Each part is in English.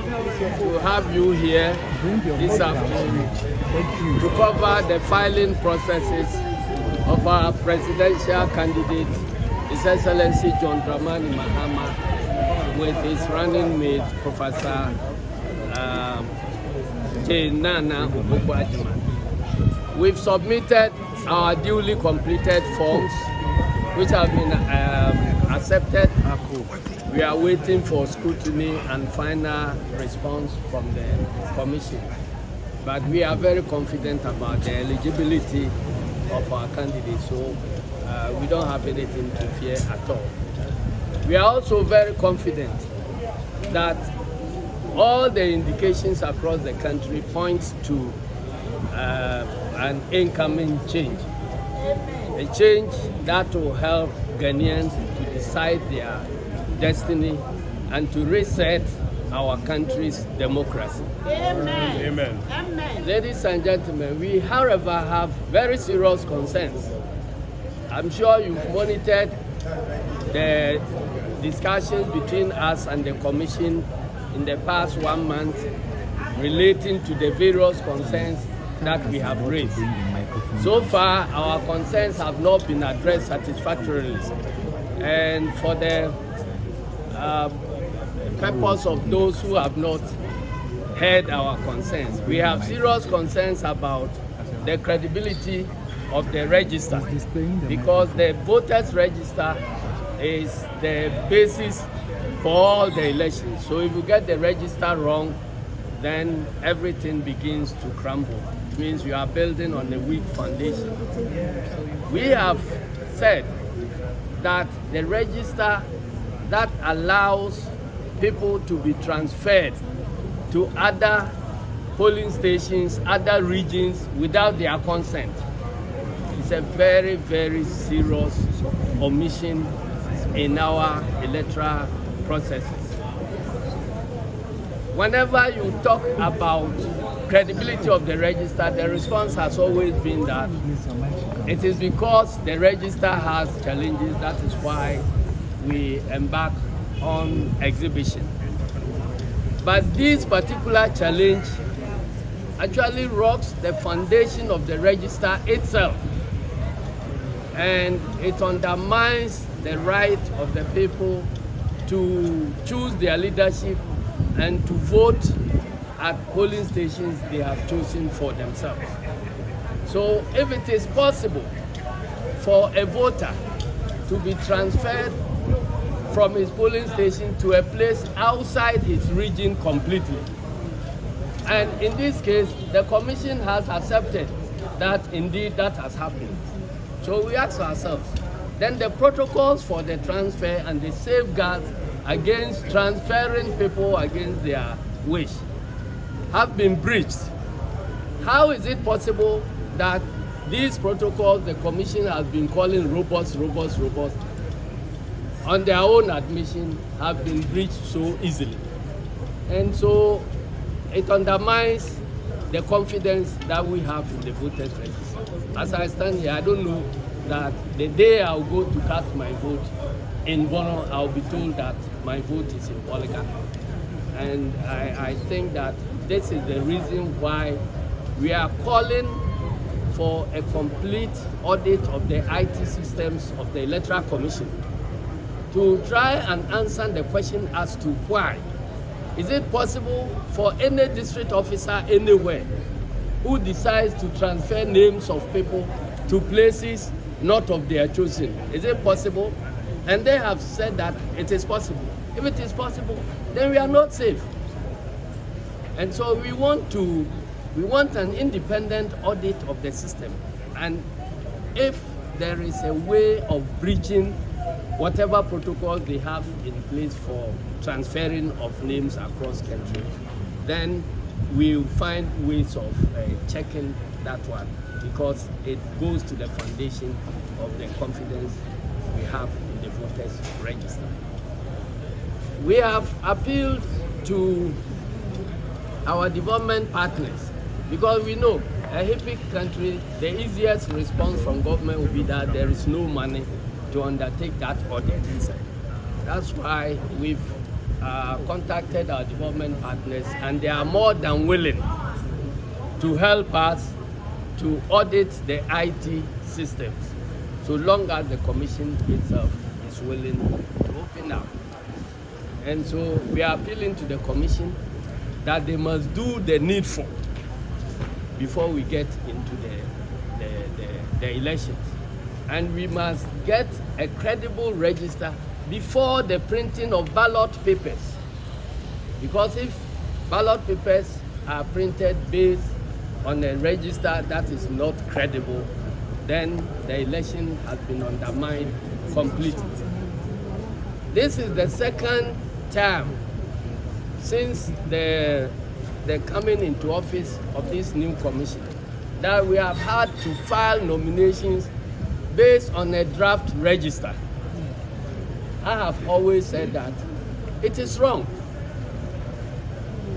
to have you here this afternoon to cover the filing processes of our presidential candidate, His Excellency John Dramani Mahama, with his running mate, Professor J. Nana Obukwajima. We've submitted our duly completed forms, which have been accepted. We are waiting for scrutiny and final response from the Commission. But we are very confident about the eligibility of our candidates, so we don't have anything to fear at all. We are also very confident that all the indications across the country point to an incoming change. A change that will help Ghanaians to decide their destiny and to reset our country's democracy. Amen. Amen. Amen. Ladies and gentlemen, we, however, have very serious concerns. I'm sure you've monitored the discussions between us and the Commission in the past 1 month relating to the various concerns that we have raised. So far, our concerns have not been addressed satisfactorily. And for the purpose of those who have not heard our concerns, we have serious concerns about the credibility of the register, because the voters register is the basis for all the elections. So if you get the register wrong, then everything begins to crumble. It means you are building on a weak foundation. We have said that the register that allows people to be transferred to other polling stations, other regions without their consent is a very, very serious omission in our electoral processes. Whenever you talk about credibility of the register, the response has always been that it is because the register has challenges. That is why we embark on exhibition. But this particular challenge actually rocks the foundation of the register itself, and it undermines the right of the people to choose their leadership and to vote at polling stations they have chosen for themselves. So if it is possible for a voter to be transferred from his polling station to a place outside his region completely, and in this case, the Commission has accepted that indeed that has happened. So we ask ourselves, then the protocols for the transfer and the safeguards against transferring people against their wish have been breached. How is it possible that these protocols the Commission has been calling robust, on their own admission, have been breached so easily? And so it undermines the confidence that we have in the voters register. As I stand here, I don't know that the day I'll go to cast my vote in Bono, I'll be told that my vote is in Polygon. And I think that this is the reason why we are calling for a complete audit of the IT systems of the Electoral Commission to try and answer the question as to why. Is it possible for any district officer anywhere who decides to transfer names of people to places not of their choosing? Is it possible? And they have said that it is possible. If it is possible, then we are not safe. And so we want an independent audit of the system. And if there is a way of breaching whatever protocol they have in place for transferring of names across countries, then we'll find ways of checking that one, because it goes to the foundation of the confidence we have in the voters register. We have appealed to our development partners, because we know a HIPIC country, the easiest response from government will be that there is no money to undertake that audit. That's why we've contacted our development partners, and they are more than willing to help us to audit the IT systems, so long as the commission itself is willing to open up. And so we are appealing to the commission that they must do the needful before we get into the elections. And we must get a credible register before the printing of ballot papers. Because if ballot papers are printed based on a register that is not credible, then the election has been undermined completely. This is the second time since the coming into office of this new commission that we have had to file nominations based on a draft register. I have always said that it is wrong,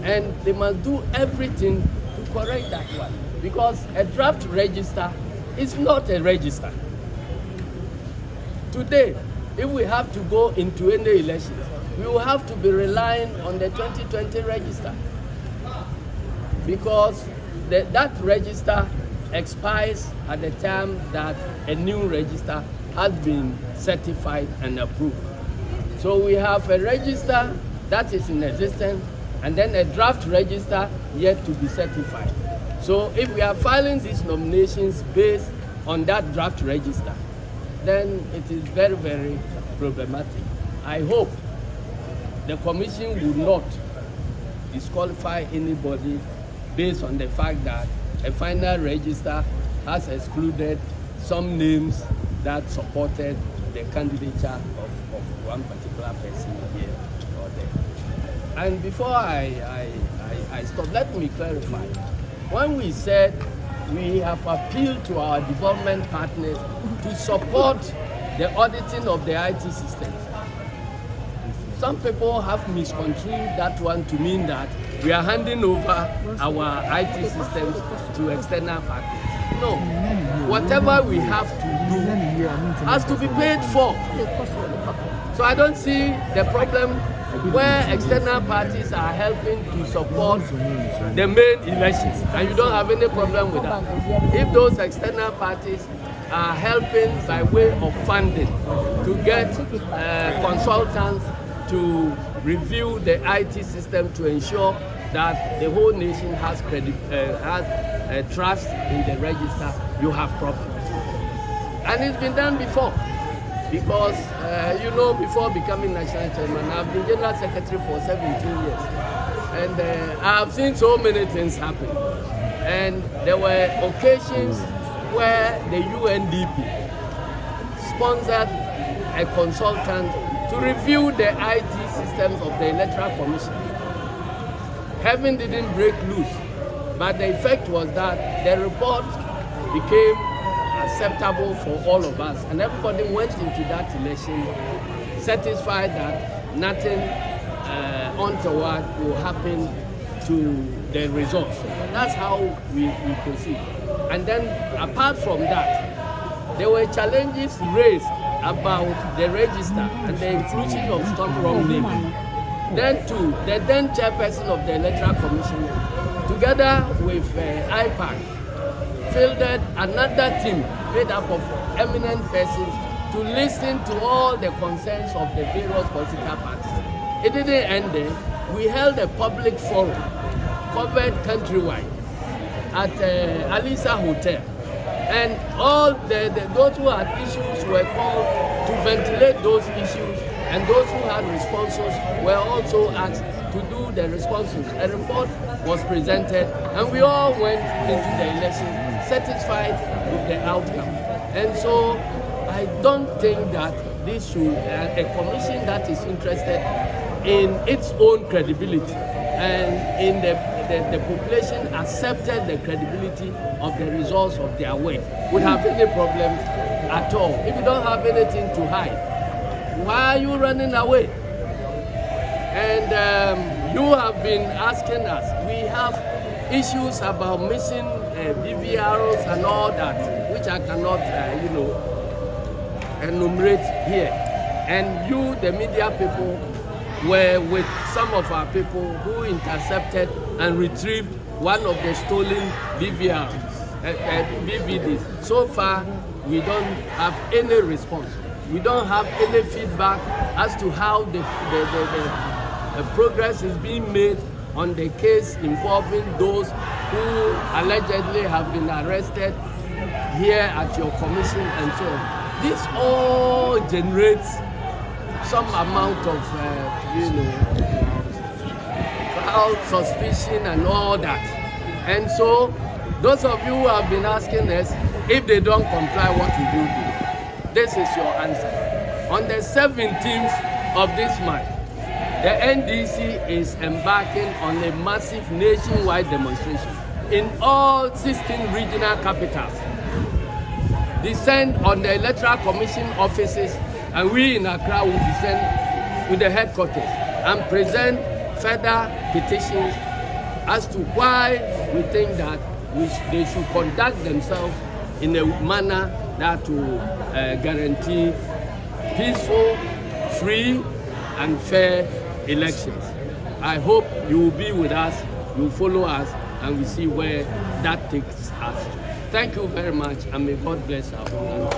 and they must do everything to correct that one, because a draft register is not a register. Today, if we have to go into any elections, we will have to be relying on the 2020 register, because that register expires at the time that a new register has been certified and approved. So we have a register that is in existence, and then a draft register yet to be certified. So if we are filing these nominations based on that draft register, then it is very, very problematic. I hope the commission will not disqualify anybody based on the fact that a final register has excluded some names that supported the candidature of one particular person here or there. And before I stop, let me clarify. When we said we have appealed to our development partners to support the auditing of the IT systems, some people have misconstrued that one to mean that we are handing over our IT systems to external partners. No, whatever we have to do has to be paid for. So I don't see the problem where external parties are helping to support the main elections, and you don't have any problem with that. If those external parties are helping by way of funding to get consultants to review the IT system to ensure that the whole nation has trust in the register, you have problems. And it's been done before, because before becoming national chairman, I've been general secretary for 17 years, and I've seen so many things happen. And there were occasions where the UNDP sponsored a consultant to review the IT systems of the Electoral Commission. Heaven didn't break loose, but the effect was that the report became acceptable for all of us, and everybody went into that election satisfied that nothing untoward will happen to the results. That's how we proceed. And then apart from that, there were challenges raised about the register and the inclusion of some wrong names. Then too, the then chairperson of the Electoral Commission, together with IPAC, fielded another team made up of eminent persons to listen to all the concerns of the various political parties. It didn't end there. We held a public forum covered countrywide at Alisa Hotel. And all those who had issues were called to ventilate those issues, and those who had responses were also asked to do the responses. A report was presented, and we all went into the election satisfied with the outcome. And so I don't think that this should, a commission that is interested in its own credibility and in the population accepted the credibility of the results of their work, would have any problems at all. If you don't have anything to hide, why are you running away? And you have been asking us. We have issues about missing BVRs and all that, which I cannot, enumerate here. And you, the media people, were with some of our people who intercepted and retrieved one of the stolen BVDs. So far, we don't have any response. We don't have any feedback as to how the progress is being made on the case involving those who allegedly have been arrested here at your commission and so on. This all generates some amount of, crowd suspicion and all that. And so, those of you who have been asking us, if they don't comply, what will you do? This is your answer. On the 17th of this month, the NDC is embarking on a massive nationwide demonstration in all 16 regional capitals. Descend on the Electoral Commission offices, and we in Accra will descend to the headquarters and present further petitions as to why we think that they should conduct themselves in a manner that will guarantee peaceful, free, and fair elections. I hope you will be with us, you will follow us, and we see where that takes us. Thank you very much, and may God bless our whole